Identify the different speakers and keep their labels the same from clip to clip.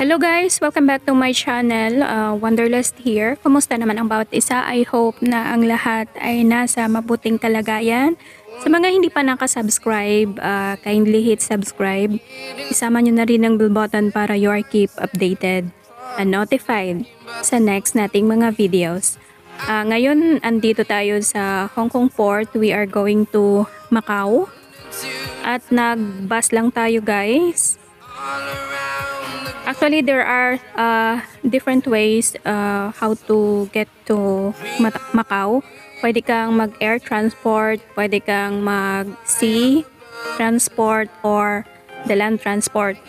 Speaker 1: Hello guys! Welcome back to my channel, Wanderlust here. Kumusta naman ang bawat isa? I hope na ang lahat ay nasa mabuting kalagayan. Sa mga hindi pa nakasubscribe, kindly hit subscribe. Isama nyo na rin ang bell button para you are keep updated and notified sa next nating mga videos. Ngayon, andito tayo sa Hong Kong Port. We are going to Macau. At nag-bus lang tayo guys. Actually, there are different ways how to get to Macau. Pwede kang mag-air transport, pwede kang mag-sea transport, or the land transport.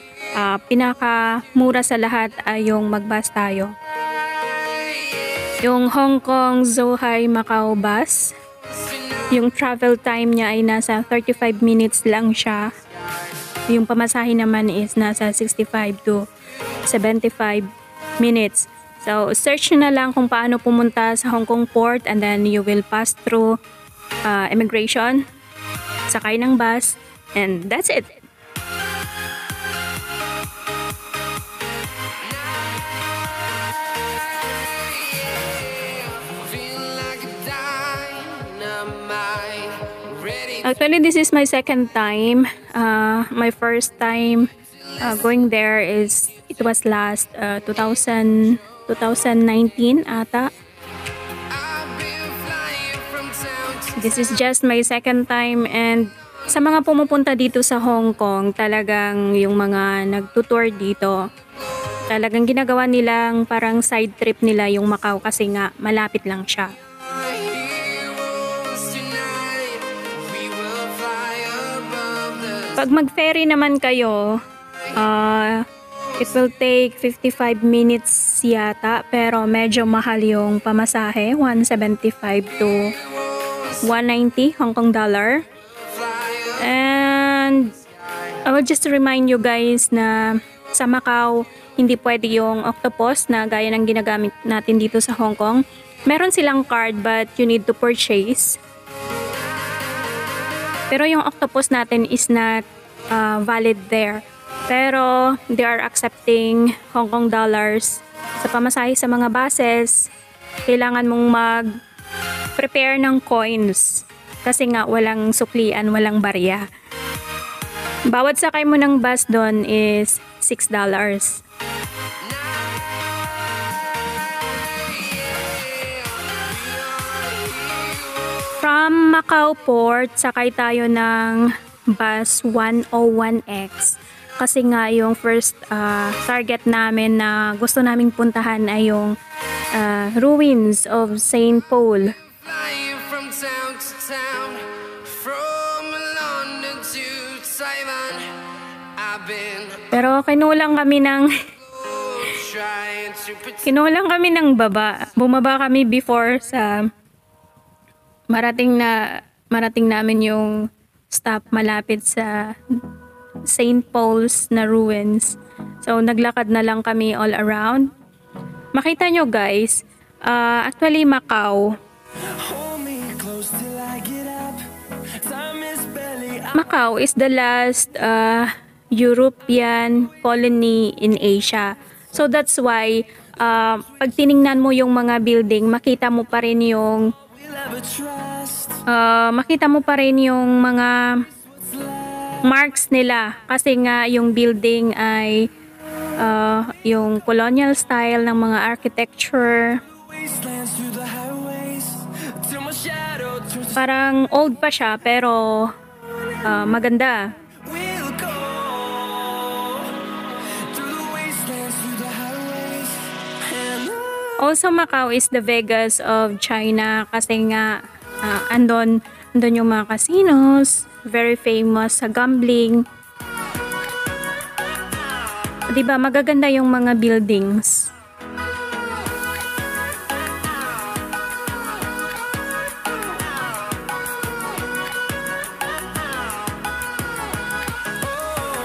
Speaker 1: Pinakamura sa lahat ay yung mag-bus tayo. Yung Hong Kong Zhuhai Macau bus, yung travel time niya ay nasa 35 minutes lang siya. Yung pamasahe naman is nasa 65 to 75 minutes. So, search na lang kung paano pumunta sa Hong Kong Port, and then you will pass through immigration, sakay ng bus, and that's it. Actually, this is my second time. My first time going there is, it was last 2019 ata. This is just my second time, and sa mga pumupunta dito sa Hong Kong, talagang yung mga nagtutour dito, talagang ginagawa nilang parang side trip nila yung Macau kasi nga malapit lang siya. Pag mag-ferry naman kayo, it will take 55 minutes yata, pero medyo mahal yung pamasahe, 175 to 190 Hong Kong dollar. And I will just remind you guys na sa Macau, hindi pwede yung octopus na gaya ng ginagamit natin dito sa Hong Kong. Meron silang card but you need to purchase. Pero yung octopus natin is not valid there. Pero they are accepting Hong Kong dollars sa pamasahe sa mga buses. Kailangan mong mag-prepare ng coins kasi nga walang suklian, walang barya. Bawat sakay mo ng bus doon is $6. From Macau Port, sakay tayo ng bus 101X. Kasi nga yung first target namin na gusto naming puntahan ay yung ruins of St. Paul. Pero kinulang kami ng baba. Bumaba kami before sa marating namin yung stop malapit sa St. Paul's na ruins. So, naglakad na lang kami all around. Makita nyo guys, actually Macau is the last European colony in Asia. So, that's why pag tiningnan mo yung mga building, makita mo pa rin yung mga marks nila kasi nga yung building ay yung colonial style ng mga architecture. Parang old pa siya pero maganda. Also, Macau is the Vegas of China kasi nga andon yung mga casinos, very famous sa gambling. Diba, magaganda yung mga buildings.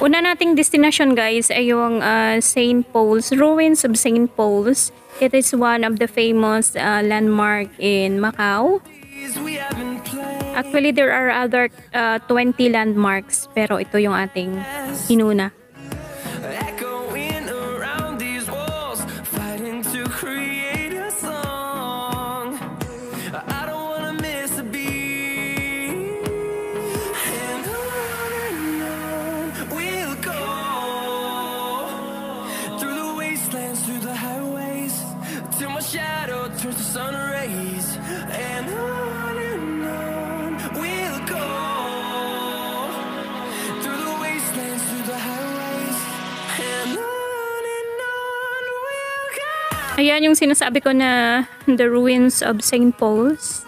Speaker 1: Una nating destination guys ay yung St. Paul's, ruins of St. Paul's. It is one of the famous landmark in Macau. Actually, there are other 20 landmarks, pero ito yung ating inuna.
Speaker 2: turns to sun rays, and on we'll go through the wastelands, through the highways, and on we'll go.
Speaker 1: Ayan yung sinasabi ko na the ruins of St. Paul's.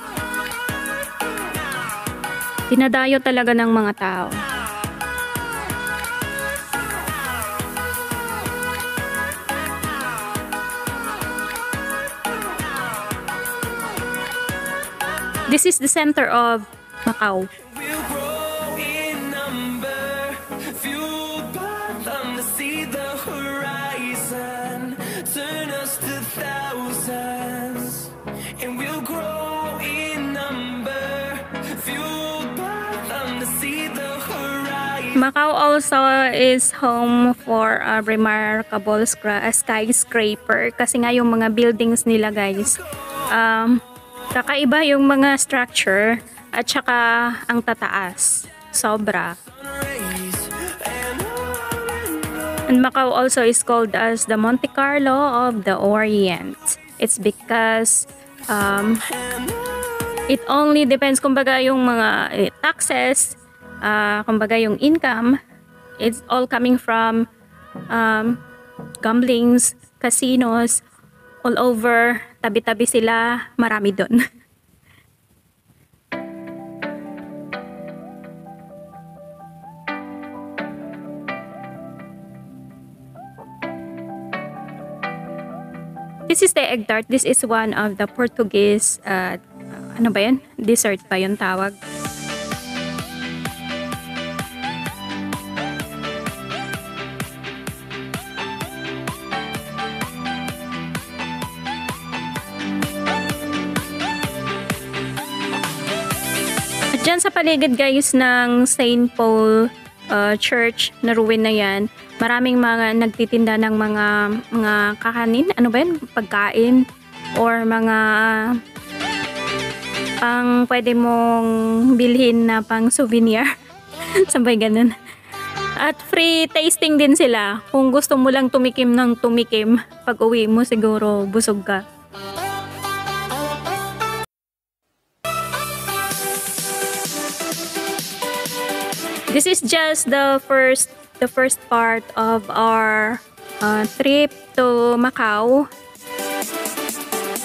Speaker 1: Dinadayo talaga ng mga tao. This is the center of Macau.
Speaker 2: We'll grow in number, fueled by them to see the horizon, turn us to thousands. And we'll grow in number, fueled by them to see the horizon.
Speaker 1: Macau also is home for a remarkable skyscraper kasi nga yung mga buildings nila guys. Kakaiba yung mga structure at saka ang tataas. Sobra. And Macau also is called as the Monte Carlo of the Orient. It's because it only depends kumbaga yung mga taxes, kumbaga yung income, it's all coming from gamblings, casinos, all over, tabi-tabi sila, marami doon. This is the egg tart. This is one of the Portuguese, ano ba yan? Dessert pa yung tawag. Diyan sa paligid guys ng St. Paul Church na ruin na yan, maraming mga nagtitinda ng mga kakanin, ano ba yan? Pagkain or mga pang pwede mong bilhin na pang souvenir. Sabay ganun. At free tasting din sila. Kung gusto mo lang tumikim ng tumikim, pag uwi mo siguro busog ka. This is just the first part of our trip to Macau.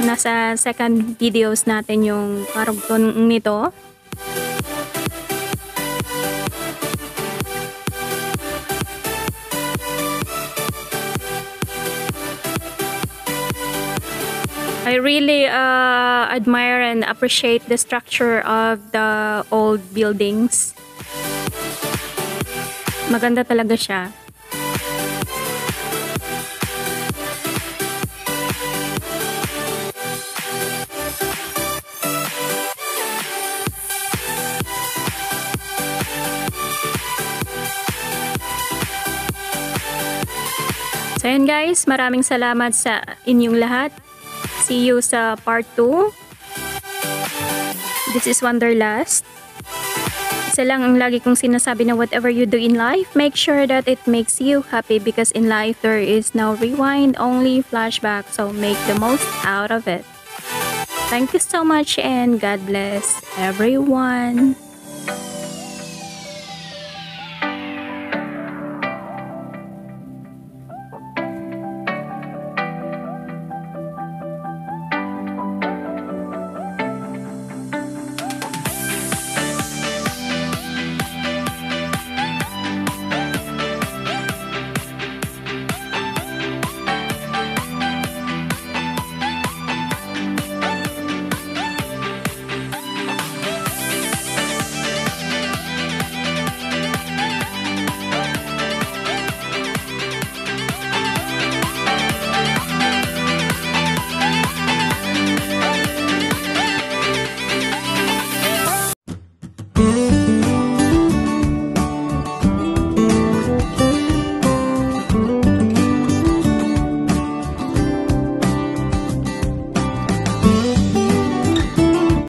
Speaker 1: Nasa second videos natin yung karugtong nito. I really admire and appreciate the structure of the old buildings. Maganda talaga siya. So yun guys, maraming salamat sa inyong lahat. See you sa part 2. This is Wanderlust. Isa lang ang lagi kong sinasabi na whatever you do in life, make sure that it makes you happy because in life there is no rewind, only flashback. So make the most out of it. Thank you so much and God bless everyone.